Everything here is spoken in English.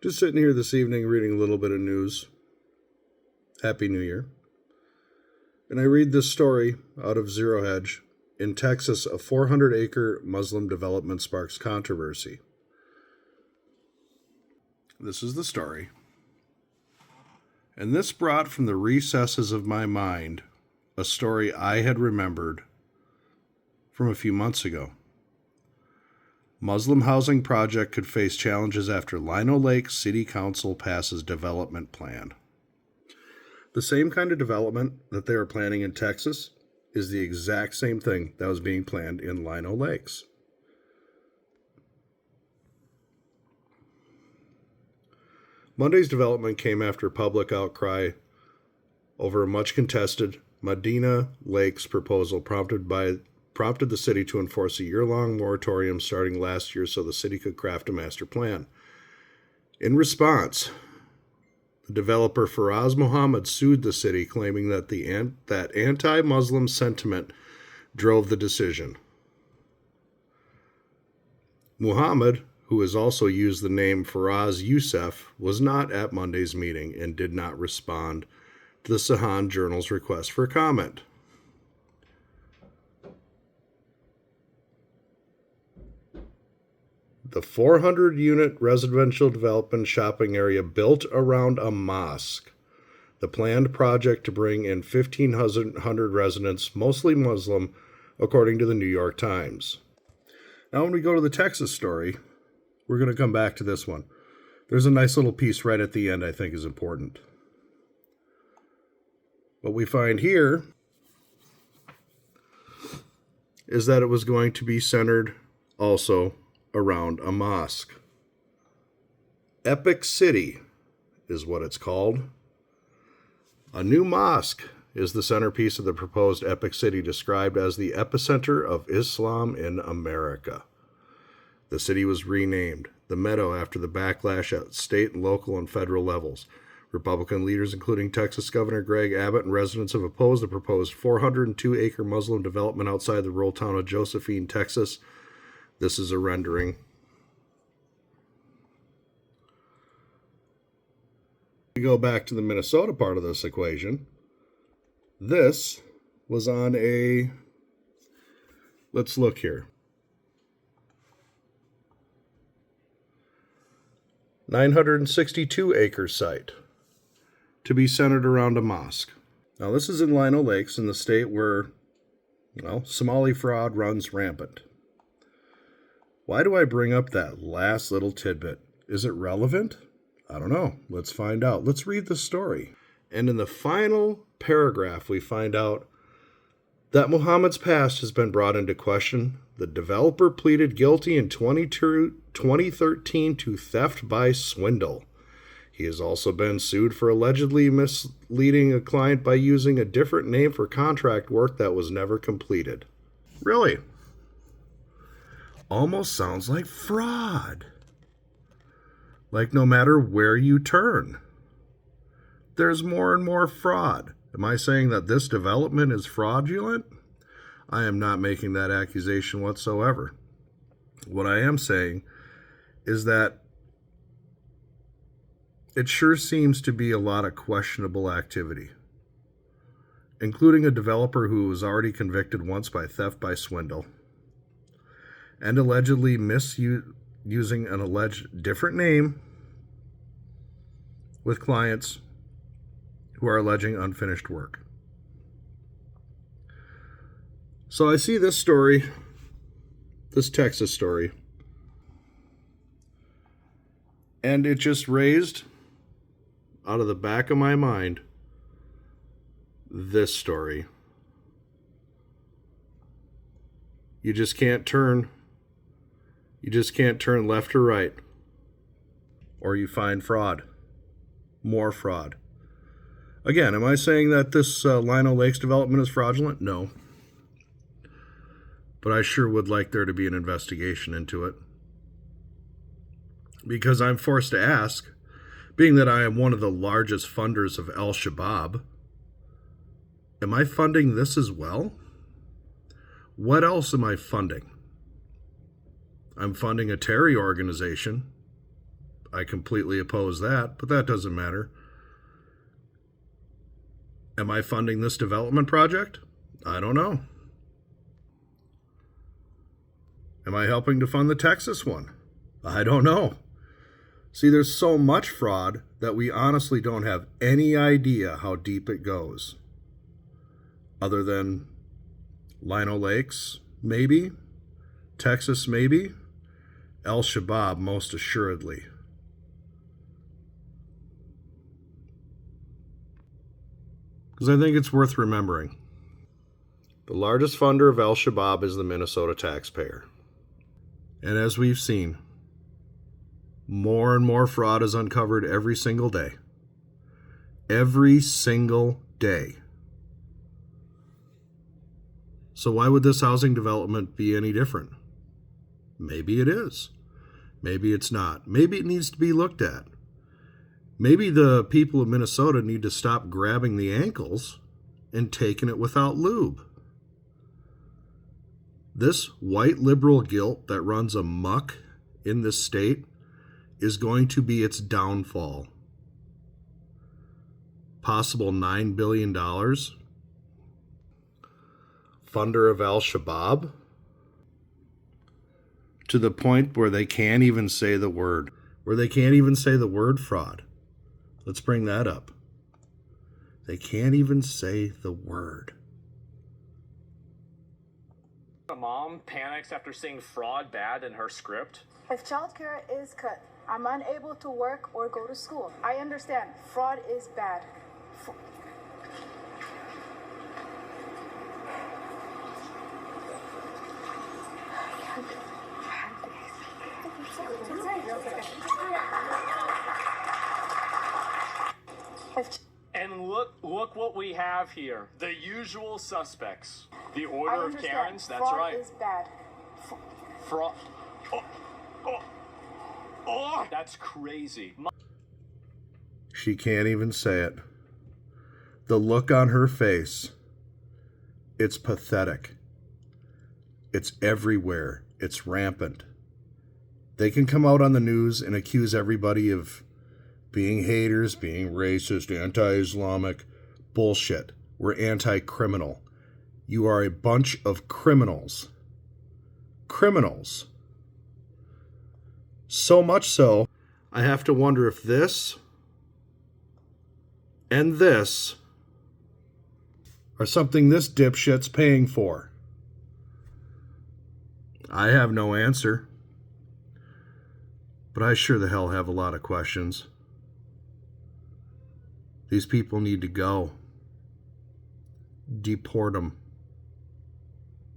Just sitting here this evening reading a little bit of news. Happy New Year. And I read this story out of Zero Hedge. In Texas, a 400-acre Muslim development sparks controversy. This is the story. And this brought from the recesses of my mind a story I had remembered from a few months ago. Muslim housing project could face challenges after Lino Lakes City Council passes development plan. The same kind of development that they are planning in Texas is the exact same thing that was being planned in Lino Lakes. Monday's development came after public outcry over a much contested Medina Lakes proposal prompted the city to enforce a year-long moratorium starting last year so the city could craft a master plan. In response, the developer Faraz Mohammed sued the city, claiming that that anti-Muslim sentiment drove the decision. Muhammad, who has also used the name Faraz Youssef, was not at Monday's meeting and did not respond to the Sahan Journal's request for comment. The 400-unit residential development shopping area built around a mosque, the planned project to bring in 1,500 residents, mostly Muslim, according to the New York Times. Now, when we go to the Texas story, we're going to come back to this one. There's a nice little piece right at the end I think is important. What we find here is that it was going to be centered also around a mosque. Epic City is what it's called. A new mosque is the centerpiece of the proposed Epic City, described as the epicenter of Islam in America. The city was renamed the Meadow after the backlash at state, local, and federal levels. Republican leaders, including Texas Governor Greg Abbott, and residents have opposed the proposed 402-acre Muslim development outside the rural town of Josephine, Texas. This is a rendering. We go back to the Minnesota part of this equation. This was on a, let's look here, 962-acre site to be centered around a mosque. Now, this is in Lino Lakes, in the state where, Somali fraud runs rampant. Why do I bring up that last little tidbit? Is it relevant? I don't know. Let's find out. Let's read the story. And in the final paragraph, we find out that Muhammad's past has been brought into question. The developer pleaded guilty in 2013 to theft by swindle. He has also been sued for allegedly misleading a client by using a different name for contract work that was never completed. Really? Almost sounds like fraud. Like no matter where you turn, there's more and more fraud. Am I saying that this development is fraudulent? I am not making that accusation whatsoever. What I am saying is that it sure seems to be a lot of questionable activity, including a developer who was already convicted once by theft by swindle and allegedly using an alleged different name with clients who are alleging unfinished work. So I see this story, this Texas story, and it just raised out of the back of my mind this story. You just can't turn left or right, or you find fraud, more fraud. Again, am I saying that this Lino Lakes development is fraudulent? No. But I sure would like there to be an investigation into it. Because I'm forced to ask, being that I am one of the largest funders of Al-Shabaab, am I funding this as well? What else am I funding? I'm funding a terror organization. I completely oppose that, but that doesn't matter. Am I funding this development project? I don't know. Am I helping to fund the Texas one? I don't know. See, there's so much fraud that we honestly don't have any idea how deep it goes. Other than Lino Lakes, maybe. Texas, maybe. Al-Shabaab, most assuredly. Because I think it's worth remembering. The largest funder of Al-Shabaab is the Minnesota Taxpayer. And as we've seen, more and more fraud is uncovered every single day. Every single day. So why would this housing development be any different? Maybe it is. Maybe it's not. Maybe it needs to be looked at. Maybe the people of Minnesota need to stop grabbing the ankles and taking it without lube. This white liberal guilt that runs amok in this state is going to be its downfall. Possible $9 billion. Funder of Al-Shabaab. To the point where they can't even say the word. Where they can't even say the word fraud. Let's bring that up. They can't even say the word. A mom panics after seeing fraud bad in her script. If childcare is cut, I'm unable to work or go to school. I understand. Fraud is bad. And look what we have here. The usual suspects. The order of Karens, that's fraud right. Is bad. Fraud. Oh, that's crazy. She can't even say it. The look on her face, it's pathetic. It's everywhere. It's rampant. They can come out on the news and accuse everybody of being haters, being racist, anti-Islamic. Bullshit. We're anti-criminal. You are a bunch of criminals. Criminals. So much so, I have to wonder if this and this are something this dipshit's paying for. I have no answer. But I sure the hell have a lot of questions. These people need to go. Deport them.